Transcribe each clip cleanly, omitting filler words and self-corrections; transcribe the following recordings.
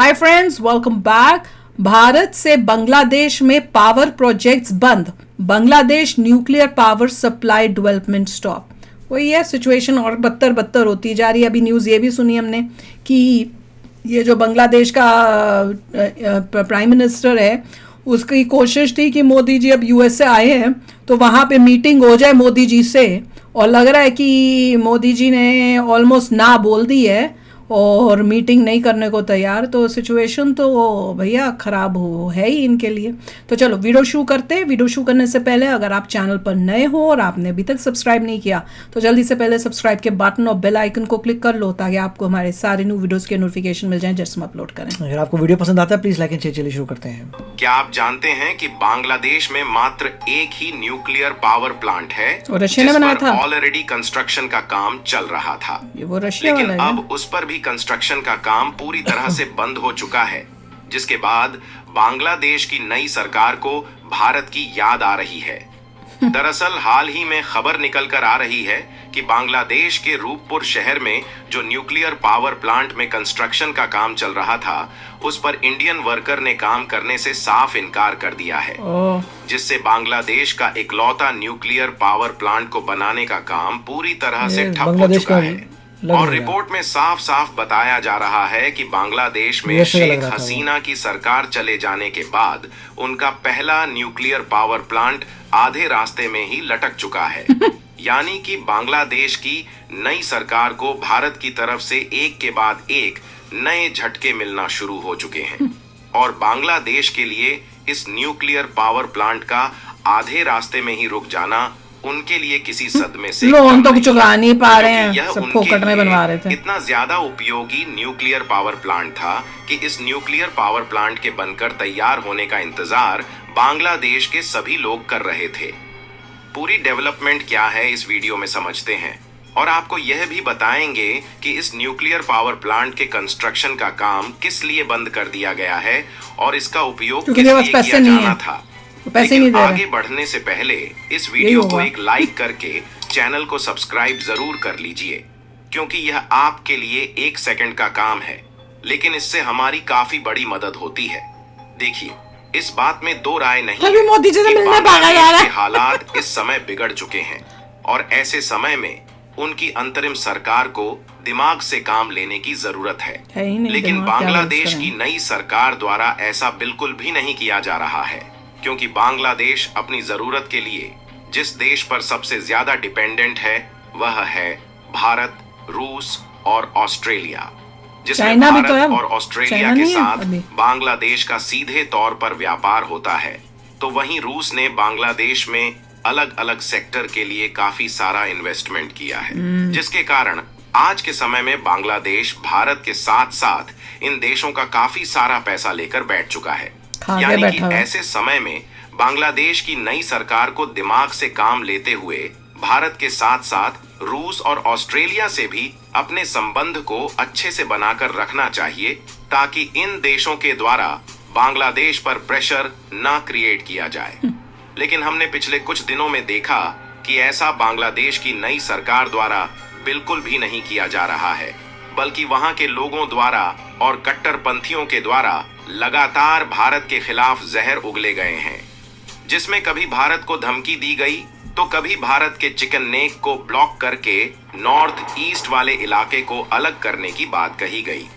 Hi friends, welcome back. Bharat से बांग्लादेश में power projects बंद, Bangladesh nuclear power supply development stop. वही है सिचुएशन, और बदतर होती जा रही है। अभी न्यूज़ ये भी सुनी हमने कि ये जो बांग्लादेश का प्राइम मिनिस्टर है, उसकी कोशिश थी कि मोदी जी अब यूएस से आए हैं तो वहाँ पे मीटिंग हो जाए मोदी जी से, और लग रहा है कि मोदी जी ने ऑलमोस्ट ना बोल दी है और मीटिंग नहीं करने को तैयार। तो सिचुएशन तो भैया ख़राब है ही इनके लिए। तो चलो वीडियो शुरू करते हैं। वीडियो शुरू करने से पहले अगर आप चैनल पर नए हो और आपने अभी तक सब्सक्राइब नहीं किया तो जल्दी से पहले सब्सक्राइब के बटन और बेल आइकन को क्लिक कर लो, ताकि आपको हमारे सारे न्यू वीडियोस के नोटिफिकेशन मिल जाएं जैसे हम अपलोड करें। अगर आपको वीडियो पसंद आता है प्लीज लाइक एंड शेयर। चलिए शुरू करते हैं। क्या आप जानते हैं कि बांग्लादेश में मात्र एक ही न्यूक्लियर पावर प्लांट है और रशिया ने बनाया था। ऑलरेडी कंस्ट्रक्शन का काम चल रहा था, ये वो रशिया लेकिन वाला है। अब उस पर भी कंस्ट्रक्शन का काम पूरी तरह से बंद हो चुका है, जिसके बाद बांग्लादेश की नई सरकार को भारत की याद आ रही है। दरअसल हाल ही में खबर निकल कर आ रही है कि बांग्लादेश के रूपपुर शहर में जो न्यूक्लियर पावर प्लांट में कंस्ट्रक्शन का काम चल रहा था, उस पर इंडियन वर्कर ने काम करने से साफ इनकार कर दिया है, जिससे बांग्लादेश का इकलौता न्यूक्लियर पावर प्लांट को बनाने का काम पूरी तरह से ठप हो चुका है। और रिपोर्ट में साफ साफ बताया जा रहा है कि बांग्लादेश में शेख हसीना की सरकार चले जाने के बाद उनका पहला न्यूक्लियर पावर प्लांट आधे रास्ते में ही लटक चुका है। यानी कि बांग्लादेश की नई सरकार को भारत की तरफ से एक के बाद एक नए झटके मिलना शुरू हो चुके हैं, और बांग्लादेश के लिए इस न्यूक्लियर पावर प्लांट का आधे रास्ते में ही रुक जाना उनके लिए किसी सदमे से लोन तो चुका नहीं पा रहे हैं, सब फोकट में बनवा रहे थे। इतना ज्यादा उपयोगी न्यूक्लियर पावर प्लांट था कि इस न्यूक्लियर पावर प्लांट के बनकर तैयार होने का इंतजार बांग्लादेश के सभी लोग कर रहे थे। पूरी डेवलपमेंट क्या है इस वीडियो में समझते हैं, और आपको यह भी बताएंगे कि इस न्यूक्लियर पावर प्लांट के कंस्ट्रक्शन का काम किस लिए बंद कर दिया गया है और इसका उपयोग किस लिए किया जाना था। पैसे नहीं दे रहे। आगे बढ़ने से पहले इस वीडियो को एक लाइक करके चैनल को सब्सक्राइब जरूर कर लीजिए, क्योंकि यह आपके लिए 1 सेकंड का काम है, लेकिन इससे हमारी काफी बड़ी मदद होती है। देखिए, इस बात में दो राय नहीं है कि बांग्लादेश के हालात इस समय बिगड़ चुके हैं, और ऐसे समय में उनकी अंतरिम सरकार को दिमाग से काम लेने की जरूरत है। लेकिन बांग्लादेश की नई सरकार द्वारा ऐसा बिल्कुल भी नहीं किया जा रहा है, क्योंकि बांग्लादेश अपनी जरूरत के लिए जिस देश पर सबसे ज्यादा डिपेंडेंट है वह है भारत, रूस और ऑस्ट्रेलिया, जिसमें भारत और ऑस्ट्रेलिया के साथ बांग्लादेश का सीधे तौर पर व्यापार होता है। तो वहीं रूस ने बांग्लादेश में अलग अलग सेक्टर के लिए काफी सारा इन्वेस्टमेंट किया है, जिसके कारण आज के समय में बांग्लादेश भारत के साथ साथ इन देशों का काफी सारा पैसा लेकर बैठ चुका है। यानी कि ऐसे समय में बांग्लादेश की नई सरकार को दिमाग से काम लेते हुए भारत के साथ साथ रूस और ऑस्ट्रेलिया से भी अपने संबंध को अच्छे से बनाकर रखना चाहिए, ताकि इन देशों के द्वारा बांग्लादेश पर प्रेशर ना क्रिएट किया जाए। लेकिन हमने पिछले कुछ दिनों में देखा कि ऐसा बांग्लादेश की नई सरकार द्वारा बिल्कुल भी नहीं किया जा रहा है, बल्कि वहां के लोगों द्वारा और कट्टरपंथियों के द्वारा लगातार भारत के खिलाफ जहर उगले गए हैं, जिसमें कभी भारत को धमकी दी गई तो कभी भारत के चिकन नेक को ब्लॉक करके नॉर्थ ईस्ट वाले इलाके को अलग करने की बात कही गई।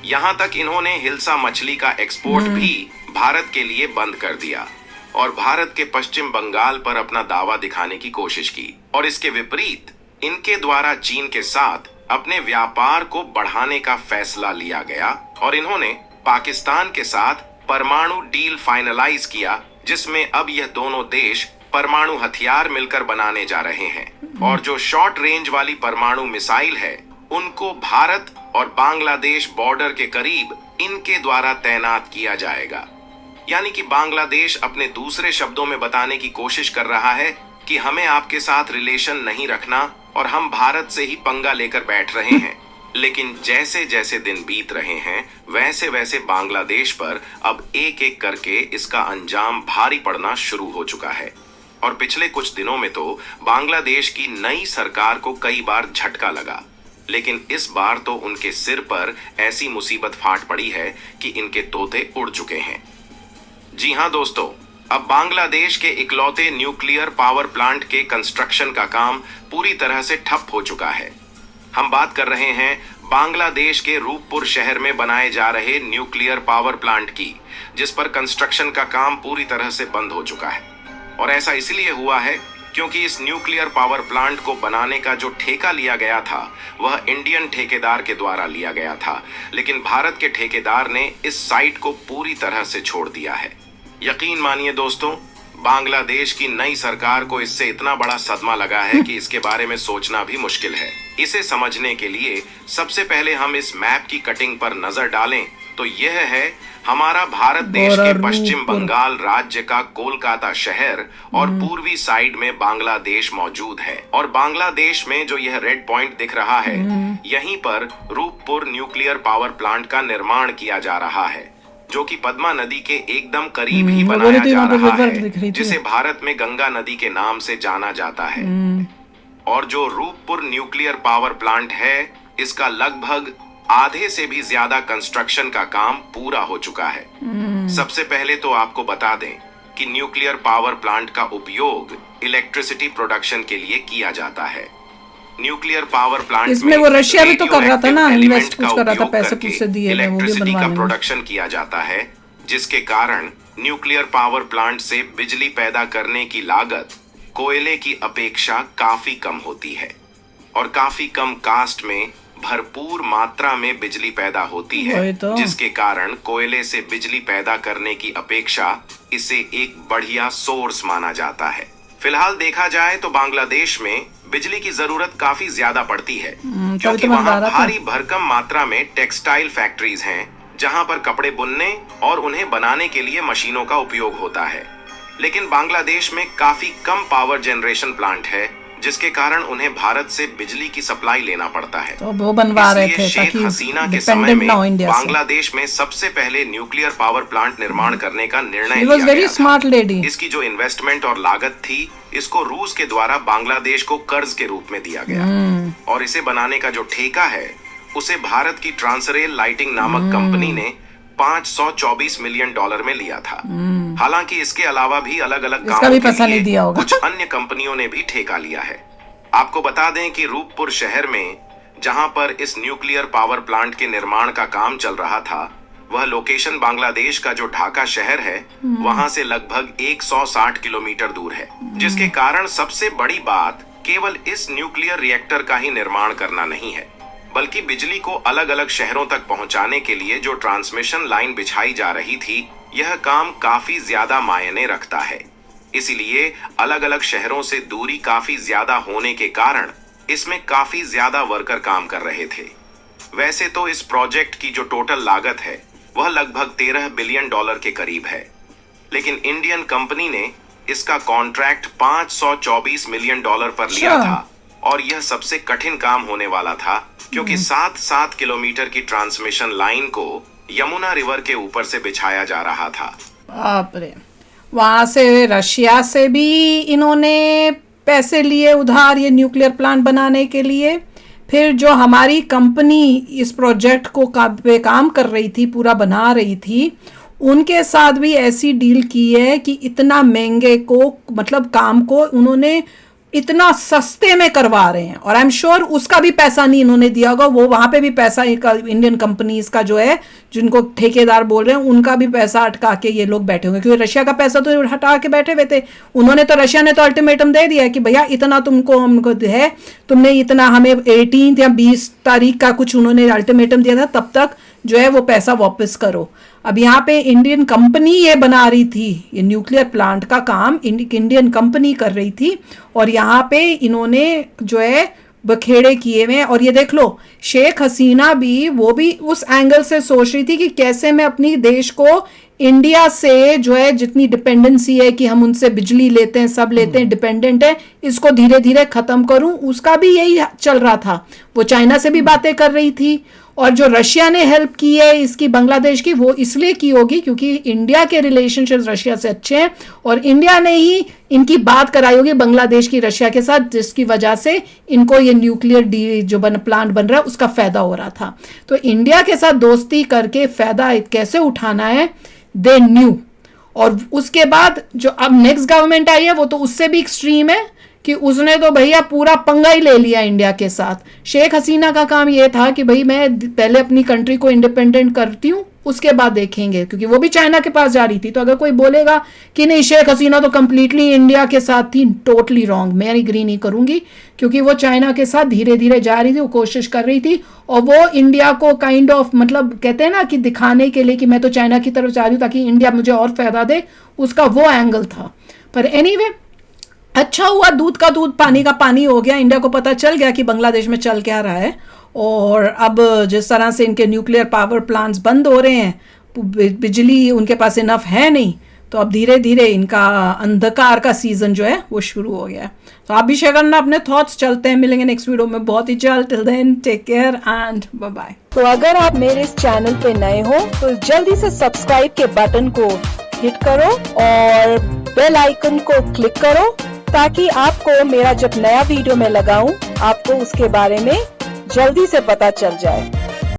यहां तक इन्होंने हिल्सा मछली का एक्सपोर्ट भी भारत के लिए बंद कर दिया और भारत के पश्चिम बंगाल पर अपना दावा दिखाने की कोशिश की। और इसके विपरीत इनके द्वारा चीन के साथ अपने व्यापार को बढ़ाने का फैसला लिया गया, और इन्होंने पाकिस्तान के साथ परमाणु डील फाइनलाइज किया, जिसमें अब यह दोनों देश परमाणु हथियार मिलकर बनाने जा रहे हैं, और जो शॉर्ट रेंज वाली परमाणु मिसाइल है उनको भारत और बांग्लादेश बॉर्डर के करीब इनके द्वारा तैनात किया जाएगा। यानी कि बांग्लादेश अपने दूसरे शब्दों में बताने की कोशिश कर रहा है कि हमें आपके साथ रिलेशन नहीं रखना और हम भारत से ही पंगा लेकर बैठ रहे हैं। लेकिन जैसे जैसे दिन बीत रहे हैं वैसे वैसे बांग्लादेश पर अब एक एक करके इसका अंजाम भारी पड़ना शुरू हो चुका है, और पिछले कुछ दिनों में तो बांग्लादेश की नई सरकार को कई बार झटका लगा, लेकिन इस बार तो उनके सिर पर ऐसी मुसीबत फाट पड़ी है कि इनके तोते उड़ चुके हैं। जी हां दोस्तों, अब बांग्लादेश के इकलौते न्यूक्लियर पावर प्लांट के कंस्ट्रक्शन का काम पूरी तरह से ठप हो चुका है। हम बात कर रहे हैं बांग्लादेश के रूपपुर शहर में बनाए जा रहे न्यूक्लियर पावर प्लांट की, जिस पर कंस्ट्रक्शन का काम पूरी तरह से बंद हो चुका है। और ऐसा इसलिए हुआ है क्योंकि इस न्यूक्लियर पावर प्लांट को बनाने का जो ठेका लिया गया था वह इंडियन ठेकेदार के द्वारा लिया गया था, लेकिन भारत के ठेकेदार ने इस साइट को पूरी तरह से छोड़ दिया है। यकीन मानिए दोस्तों, बांग्लादेश की नई सरकार को इससे इतना बड़ा सदमा लगा है कि इसके बारे में सोचना भी मुश्किल है। इसे समझने के लिए सबसे पहले हम इस मैप की कटिंग पर नजर डालें तो यह है हमारा भारत देश के पश्चिम बंगाल राज्य का कोलकाता शहर और पूर्वी साइड में बांग्लादेश मौजूद है। और बांग्लादेश में जो यह रेड पॉइंट दिख रहा है, यहीं पर रूपपुर न्यूक्लियर पावर प्लांट का निर्माण किया जा रहा है, जो कि पद्मा नदी के एकदम करीब ही बनाया जा रहा है, जिसे भारत में गंगा नदी के नाम से जाना जाता है। और जो रूपपुर न्यूक्लियर पावर प्लांट है, इसका लगभग आधे से भी ज्यादा कंस्ट्रक्शन का काम पूरा हो चुका है। सबसे पहले तो आपको बता दें कि न्यूक्लियर पावर प्लांट का उपयोग इलेक्ट्रिसिटी प्रोडक्शन के लिए किया जाता है। न्यूक्लियर पावर प्लांट इसमें वो रशिया भी तो कर रहा था ना, इन्वेस्ट कुछ कर रहा था, पैसे पूसे दिए हैं, वो भी इलेक्ट्रिसिटी का बनवाने में। प्रोडक्शन किया जाता है, जिसके कारण न्यूक्लियर पावर प्लांट से बिजली पैदा करने की लागत कोयले की अपेक्षा काफी कम होती है और काफी कम कास्ट में भरपूर मात्रा में बिजली पैदा होती है, तो। जिसके कारण कोयले से बिजली पैदा करने की अपेक्षा इसे एक बढ़िया सोर्स माना जाता है। फिलहाल देखा जाए तो बांग्लादेश में बिजली की जरूरत काफी ज्यादा पड़ती है, क्योंकि वहाँ भारी भरकम मात्रा में टेक्सटाइल फैक्ट्रीज हैं, जहां पर कपड़े बुनने और उन्हें बनाने के लिए मशीनों का उपयोग होता है। लेकिन बांग्लादेश में काफी कम पावर जनरेशन प्लांट है, जिसके कारण उन्हें भारत से बिजली की सप्लाई लेना पड़ता है। तो वो बनवा रहे थे शेख हसीना के समय में बांग्लादेश में सबसे पहले न्यूक्लियर पावर प्लांट निर्माण करने का निर्णय लिया गया था। इसकी जो इन्वेस्टमेंट और लागत थी, इसको रूस के द्वारा बांग्लादेश को कर्ज के रूप में दिया गया और इसे बनाने का जो ठेका है उसे भारत की ट्रांसरेल लाइटिंग नामक कंपनी ने $524 मिलियन में लिया था। हालांकि इसके अलावा भी अलग अलग कामों के लिए कुछ अन्य कंपनियों ने भी ठेका लिया है। आपको बता दें कि रूपपुर शहर में जहां पर इस न्यूक्लियर पावर प्लांट के निर्माण का काम चल रहा था, वह लोकेशन बांग्लादेश का जो ढाका शहर है वहां से लगभग 160 किलोमीटर दूर है, जिसके कारण सबसे बड़ी बात केवल इस न्यूक्लियर रिएक्टर का ही निर्माण करना नहीं है, बल्कि बिजली को अलग अलग शहरों तक पहुंचाने के लिए जो ट्रांसमिशन लाइन बिछाई जा रही थी, यह काम काफी ज्यादा मायने रखता है। इसलिए अलग अलग शहरों से दूरी काफी ज्यादा होने के कारण इसमें काफी ज्यादा वर्कर काम कर रहे थे। वैसे तो इस प्रोजेक्ट की जो टोटल लागत है वह लगभग $13 बिलियन के करीब है, लेकिन इंडियन कंपनी ने इसका कॉन्ट्रैक्ट $524 मिलियन पर लिया था और यह सबसे कठिन काम होने वाला था, क्योंकि 7 किलोमीटर की ट्रांसमिशन लाइन को यमुना रिवर के ऊपर से बिछाया जा रहा था। बाप रे, वहां से रशिया से भी इन्होंने पैसे लिए उधार ये न्यूक्लियर प्लांट बनाने के लिए। फिर जो हमारी कंपनी इस प्रोजेक्ट को काम कर रही थी, पूरा बना रही थी, उनके साथ भी ऐसी डील की है कि इतना महंगे को, मतलब काम को उन्होंने इतना सस्ते में करवा रहे हैं। और आई एम श्योर उसका भी पैसा नहीं इन्होंने दिया होगा, वो वहां पे भी पैसा इंडियन कंपनीज का जो है, जिनको ठेकेदार बोल रहे हैं, उनका भी पैसा अटका के ये लोग बैठे होंगे, क्योंकि रशिया का पैसा तो हटा के बैठे हुए थे उन्होंने। तो रशिया ने तो अल्टीमेटम दे दिया कि भैया इतना तुमको हमको है, तुमने इतना हमें 18 या 20 तारीख का कुछ उन्होंने अल्टीमेटम दिया था, तब तक जो है वो पैसा वापस करो। अब यहाँ पे इंडियन कंपनी ये बना रही थी, ये न्यूक्लियर प्लांट का काम इंडियन कंपनी कर रही थी, और यहाँ पे इन्होंने जो है बखेड़े किए हुए हैं। और ये देख लो, शेख हसीना भी, वो भी उस एंगल से सोच रही थी कि कैसे मैं अपनी देश को इंडिया से जो है जितनी डिपेंडेंसी है कि हम उनसे बिजली लेते हैं, सब लेते हैं, डिपेंडेंट है, इसको धीरे धीरे खत्म करूं, उसका भी यही चल रहा था। वो चाइना से भी बातें कर रही थी, और जो रशिया ने हेल्प की है इसकी बांग्लादेश की, वो इसलिए की होगी क्योंकि इंडिया के रिलेशनशिप्स रशिया से अच्छे हैं और इंडिया ने ही इनकी बात कराई होगी बांग्लादेश की रशिया के साथ, जिसकी वजह से इनको ये न्यूक्लियर जो प्लांट बन रहा है उसका फायदा हो रहा था। तो इंडिया के साथ दोस्ती करके फायदा कैसे उठाना है दे न्यू। और उसके बाद जो अब नेक्स्ट गवर्नमेंट आई है वो तो उससे भी एक्सट्रीम है कि उसने तो भैया पूरा पंगा ही ले लिया इंडिया के साथ। शेख हसीना का काम ये था कि भाई मैं पहले अपनी कंट्री को इंडिपेंडेंट करती हूँ, उसके बाद देखेंगे, क्योंकि वो भी चाइना के पास जा रही थी। तो अगर कोई बोलेगा कि नहीं शेख हसीना तो कंप्लीटली इंडिया के साथ थी, टोटली रॉन्ग, मैं एग्री नहीं करूंगी, क्योंकि वो चाइना के साथ धीरे धीरे जा रही थी, वो कोशिश कर रही थी, और वो इंडिया को काइंड ऑफ मतलब कहते हैं ना कि दिखाने के लिए कि मैं तो चाइना की तरफ जा रही हूँ ताकि इंडिया मुझे और फायदा दे, उसका वो एंगल था। पर एनीवे अच्छा हुआ, दूध का दूध पानी का पानी हो गया। इंडिया को पता चल गया कि बांग्लादेश में चल क्या रहा है, और अब जिस तरह से इनके न्यूक्लियर पावर प्लांट्स बंद हो रहे हैं, बिजली उनके पास इनफ है नहीं, तो अब धीरे धीरे इनका अंधकार का सीजन जो है वो शुरू हो गया है। तो आप भी शेयर करना अपने थॉट्स। चलते हैं, मिलेंगे नेक्स्ट वीडियो में बहुत ही जल्द। Till then take care and bye bye. तो अगर आप मेरे इस चैनल पे नए हो तो जल्दी से सब्सक्राइब के बटन को हिट करो और बेल आइकन को क्लिक करो, ताकि आपको मेरा जब नया वीडियो मैं लगाऊं आपको उसके बारे में जल्दी से पता चल जाए।